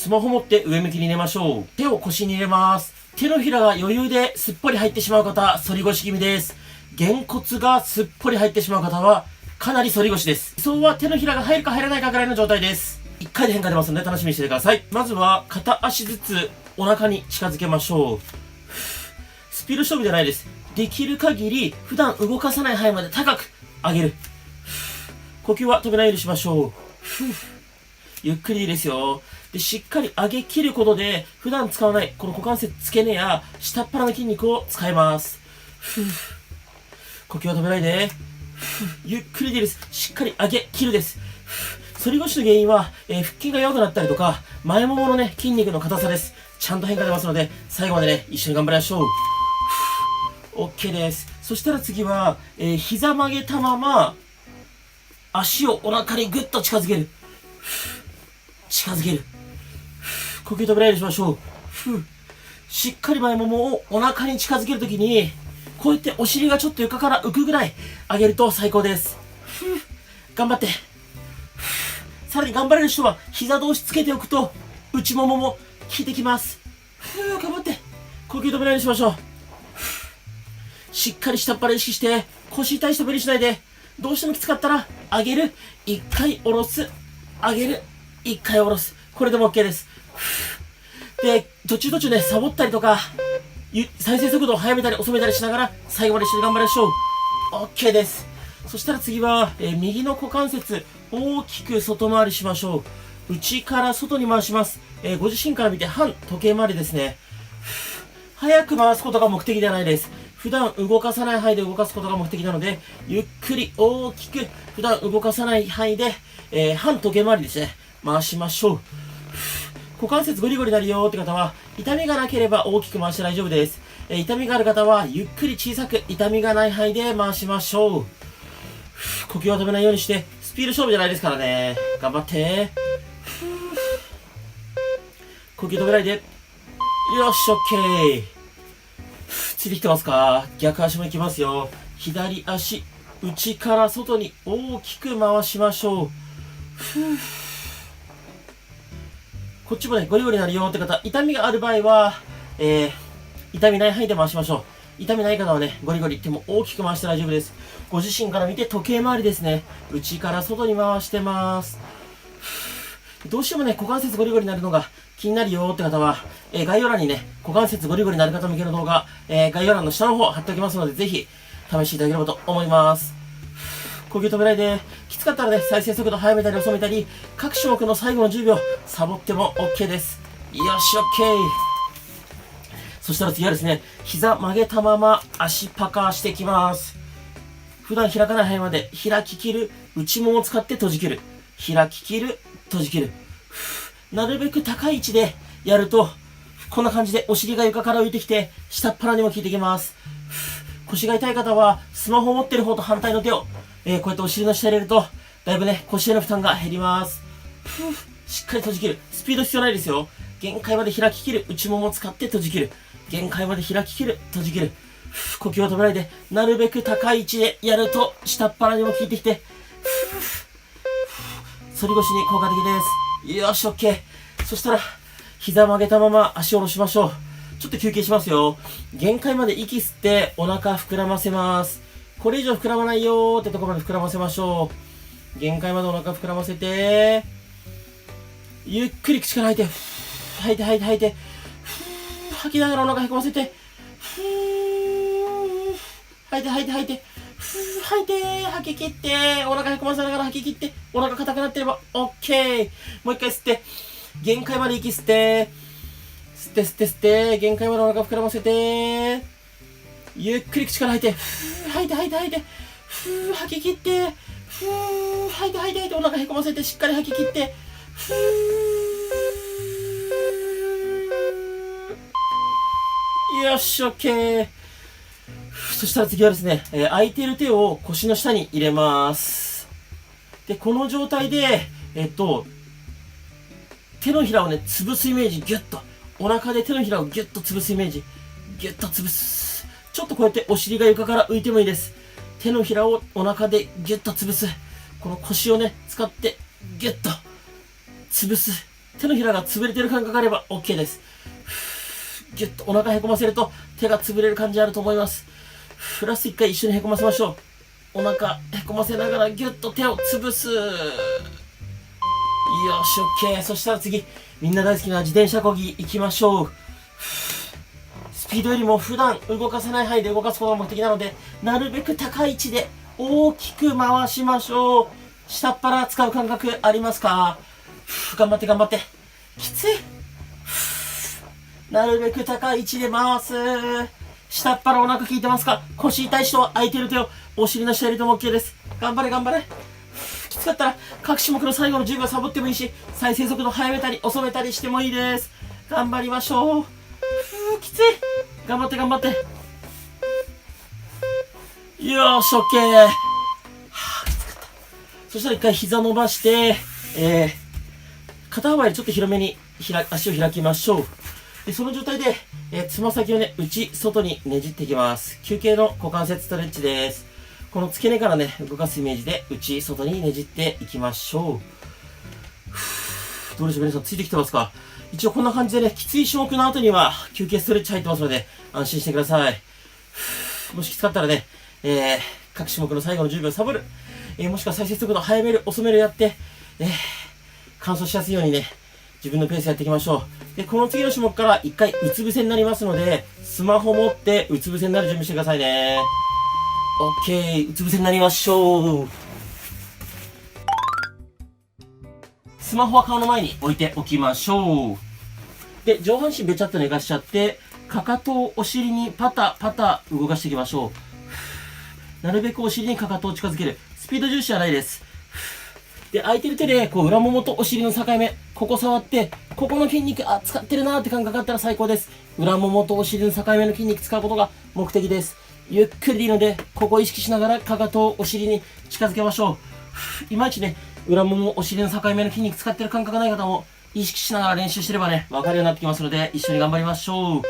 スマホ持って上向きに寝ましょう。手を腰に入れます。手のひらが余裕ですっぽり入ってしまう方、反り腰気味です。げんこつがすっぽり入ってしまう方は、かなり反り腰です。理想は手のひらが入るか入らないかぐらいの状態です。1回で変化出ますので楽しみにしててください。まずは、片足ずつお腹に近づけましょう。スピード勝負じゃないです。できる限り、普段動かさない範囲まで高く上げる。呼吸は止めないようにしましょう。ゆっくりでいいですよ。で、しっかり上げ切ることで、普段使わないこの股関節付け根や下っ腹の筋肉を使います。呼吸は止めないで。ゆっくりでいいです。しっかり上げ切るです。反り腰の原因は、腹筋が弱くなったりとか、前もものね、筋肉の硬さです。ちゃんと変化出ますので、最後までね、一緒に頑張りましょう。OK です。そしたら次は、膝曲げたまま、足をお腹にぐっと近づける。近づける。呼吸止めないようにしましょう。しっかり前ももをお腹に近づけるときに、こうやってお尻がちょっと床から浮くぐらい上げると最高です。頑張って。さらに頑張れる人は膝同士つけておくと内ももも効いてきます。頑張って。呼吸止めないようにしましょう。しっかり下っ腹意識して腰痛い人無理しないで、どうしてもきつかったら上げる、一回下ろす、上げる、一回下ろす、これでも OK です。で、途中ねサボったりとか再生速度を速めたり遅めたりしながら最後まで一緒に頑張りましょう。 OK です。そしたら次は、右の股関節大きく外回りしましょう。内から外に回します。ご自身から見て反時計回りですね。早く回すことが目的ではないです。普段動かさない範囲で動かすことが目的なので、ゆっくり大きく普段動かさない範囲で、反時計回りですね、回しましょう。股関節ゴリゴリなるよって方は、痛みがなければ大きく回して大丈夫です。痛みがある方はゆっくり小さく痛みがない範囲で回しましょう。呼吸は止めないようにして、スピード勝負じゃないですからね。頑張って。呼吸止めないで。よし、OK。ついてきてますか？逆足もいきますよ。左足、内から外に大きく回しましょう。こっちもね、ゴリゴリなるよって方、痛みがある場合は、痛みない範囲で回しましょう。痛みない方はね、ゴリゴリ手も大きく回して大丈夫です。ご自身から見て時計回りですね。内から外に回してます。どうしてもね、股関節ゴリゴリになるのが気になるよって方は、概要欄にね、股関節ゴリゴリになる方向けの動画、概要欄の下の方貼っておきますので、ぜひ試していただければと思います。呼吸止めないで。きつかったらね、再生速度速めたり遅めたり、各種目の最後の10秒、サボっても OK です。よし、OK。そしたら次はですね、膝曲げたまま足パカーしていきます。普段開かない範囲まで開ききる、内ももを使って閉じきる。開ききる、閉じきる。なるべく高い位置でやると、こんな感じでお尻が床から浮いてきて、下っ腹にも効いてきます。腰が痛い方は、スマホを持ってる方と反対の手を、こうやってお尻の下に入れると、だいぶね、腰への負担が減ります。しっかり閉じきる。スピード必要ないですよ。限界まで開ききる。内ももを使って閉じきる。限界まで開ききる。閉じきる。呼吸を止めないで、なるべく高い位置でやると、下っ腹にも効いてきて、反り腰に効果的です。よし、OK。そしたら、膝曲げたまま足を下ろしましょう。ちょっと休憩しますよ。限界まで息吸ってお腹膨らませます。これ以上膨らまないよーってところまで膨らませましょう。限界までお腹膨らませて、ゆっくり口から吐いて、吐いて吐いて吐いて、吐きながらお腹へこませて、吐いて吐いて吐いて、吐いて吐き切って、お腹へこませながら吐き切って、お腹硬くなってれば OK。もう一回吸って、限界まで息吸って、吸って吸って吸って、限界までお腹膨らませて、ゆっくり口から吐いて、吐いて吐いて吐いて、吐き切って、吐いて吐いて吐いて、お腹へこませてしっかり吐き切って、よし、OK。そしたら次はですね、空いている手を腰の下に入れます。で、この状態で、手のひらをね、潰すイメージ、ギュッと。お腹で手のひらをギュッと潰すイメージ。ギュッと潰す。ちょっとこうやってお尻が床から浮いてもいいです。手のひらをお腹でギュッと潰す。この腰をね、使ってギュッと潰す。手のひらが潰れてる感覚があれば OK です。ぎゅっとお腹へこませると手が潰れる感じあると思います。ラスト1回一緒にへこませましょう。お腹へこませながらぎゅっと手を潰す。よし、OK。そしたら次、みんな大好きな自転車こぎ行きましょう。スピードよりも普段動かせない範囲で動かすことが目的なので、なるべく高い位置で大きく回しましょう。下っ腹使う感覚ありますか？頑張って頑張って。きつい。なるべく高い位置で回す。下っ腹お腹効いてますか？腰痛い人は空いてる手をお尻の下入れても OK です。頑張れ頑張れ。きつかったら各種目の最後の10秒サボってもいいし、再生速度速めたり遅めたりしてもいいです。頑張りましょう。きつい。頑張って頑張って。よーし、OK。きつかった。そしたら一回膝伸ばして、肩幅よりちょっと広めに足を開きましょう。でその状態で、つま先をね、内、外にねじっていきます。休憩の股関節ストレッチです。この付け根からね、動かすイメージで内、外にねじっていきましょう。どうでしょう皆さん、ついてきてますか？一応こんな感じでね、きつい種目の後には休憩ストレッチ入ってますので、安心してください。もしきつかったらね、各種目の最後の10秒サボる。もしくは再生速度早める、遅めるやって、乾燥しやすいようにね、自分のペースやっていきましょう。で、この次の種目から一回うつ伏せになりますので、スマホ持ってうつ伏せになる準備してくださいね。OK、うつ伏せになりましょう。スマホは顔の前に置いておきましょう。で、上半身べちゃっと寝かしちゃって、かかとをお尻にパタパタ動かしていきましょう。なるべくお尻にかかとを近づける。スピード重視じゃないです。で、空いてる手で、裏ももとお尻の境目、ここ触って、ここの筋肉、使ってるなーって感覚があったら最高です。裏ももとお尻の境目の筋肉使うことが目的です。ゆっくりでいいので、ここを意識しながら、かかとをお尻に近づけましょう。いまいちね、裏ももお尻の境目の筋肉使ってる感覚がない方も、意識しながら練習してればね、わかるようになってきますので、一緒に頑張りましょう。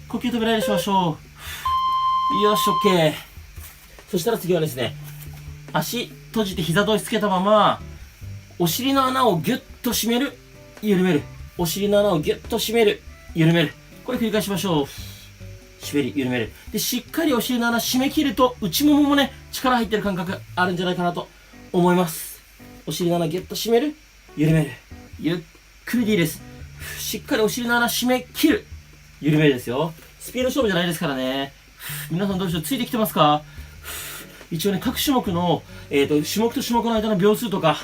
呼吸止めないようにしましょう。よし、OK。そしたら次はですね、足閉じて膝同士つけたまま、お尻の穴をギュッと締める、緩める。お尻の穴をギュッと締める、緩める。これ繰り返しましょう。締める、緩める。で、しっかりお尻の穴締め切ると、内もももね、力入ってる感覚あるんじゃないかなと思います。お尻の穴ギュッと締める、緩める。ゆっくりでいいです。しっかりお尻の穴締め切る。緩めるですよ。スピード勝負じゃないですからね。皆さんどうでしょう？ついてきてますか？一応ね、各種目の、種目と種目の間の秒数とか、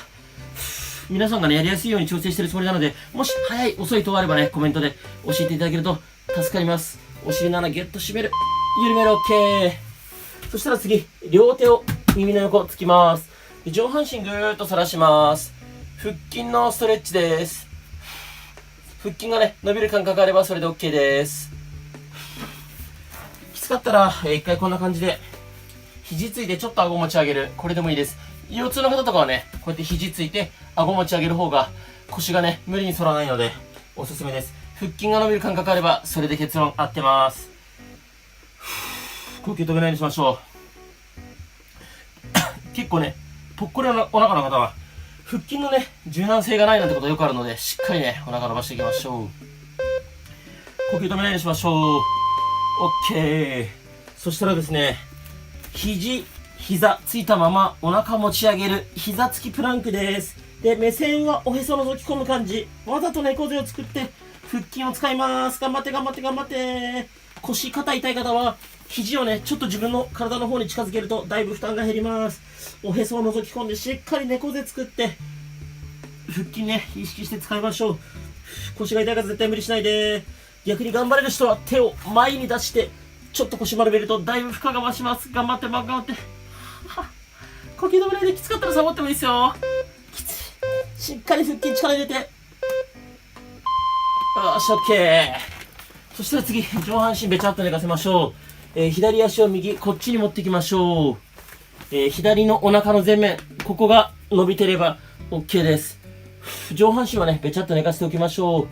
皆さんがね、やりやすいように調整してるつもりなので、もし早い、遅いとあればね、コメントで教えていただけると助かります。お尻の穴ギュッと締める。緩める、OK。そしたら次、両手を耳の横つきます。上半身ぐーっと反らします。腹筋のストレッチです。腹筋がね、伸びる感覚があればそれで OK です。きつかったら、一回こんな感じで、肘ついてちょっと顎持ち上げる。これでもいいです。腰痛の方とかはね、こうやって肘ついて顎持ち上げる方が腰がね、無理に反らないので、おすすめです。腹筋が伸びる感覚あれば、それで結論合ってます。呼吸止めないようにしましょう。結構ね、ぽっこりのお腹の方は、腹筋のね、柔軟性がないなんてことよくあるので、しっかりね、お腹伸ばしていきましょう。呼吸止めないようにしましょう。OK。そしたらですね、膝ついたままお腹持ち上げる膝つきプランクです。で、目線はおへそ覗き込む感じ。わざと猫背を作って腹筋を使います。頑張って頑張って頑張って。腰、肩痛い方は肘をね、ちょっと自分の体の方に近づけるとだいぶ負担が減ります。おへそを覗き込んでしっかり猫背作って腹筋ね、意識して使いましょう。腰が痛いから絶対無理しないで。逆に頑張れる人は手を前に出してちょっと腰丸めるとだいぶ負荷が増します。頑張って頑張って。呼吸止めないで。きつかったらサボってもいいですよ。きつい。しっかり腹筋力入れて。よし、OK。そしたら次、上半身べちゃっと寝かせましょう。左足を右、こっちに持っていきましょう。左のお腹の前面、ここが伸びてれば OK です。上半身はね、べちゃっと寝かせておきましょう。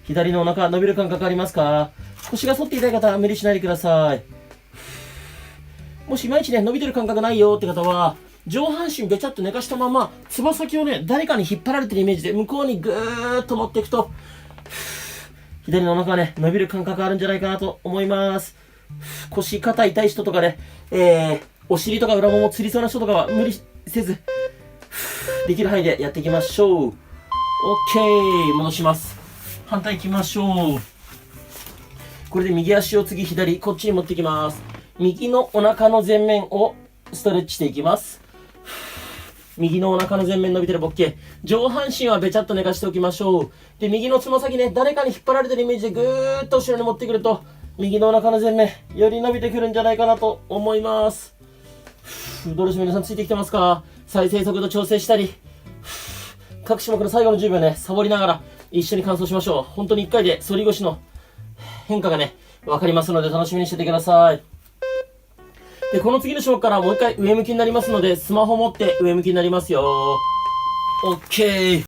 左のお腹伸びる感覚ありますか？腰が反っていたい方は無理しないでください。もしいまいちね、伸びてる感覚ないよって方は、上半身べちゃっと寝かしたまま、つま先をね、誰かに引っ張られてるイメージで、向こうにぐーっと持っていくと、左のお腹がね、伸びる感覚あるんじゃないかなと思います。腰、肩痛い人とかね、お尻とか裏ももつりそうな人とかは無理せず、できる範囲でやっていきましょう。OK。戻します。反対行きましょう。これで右足を次左、こっちに持ってきます。右のお腹の前面をストレッチしていきます。右のお腹の前面伸びてるボッケ。上半身はべちゃっと寝かしておきましょう。で、右のつま先ね、誰かに引っ張られてるイメージでぐーっと後ろに持ってくると、右のお腹の前面、より伸びてくるんじゃないかなと思います。どうでしょう、皆さんついてきてますか？再生速度調整したり、各種目の最後の10秒ね、サボりながら一緒に完走しましょう。本当に1回で反り腰の変化がね、わかりますので楽しみにしててください。で、この次の種目からもう一回上向きになりますので、スマホ持って上向きになりますよ。OK。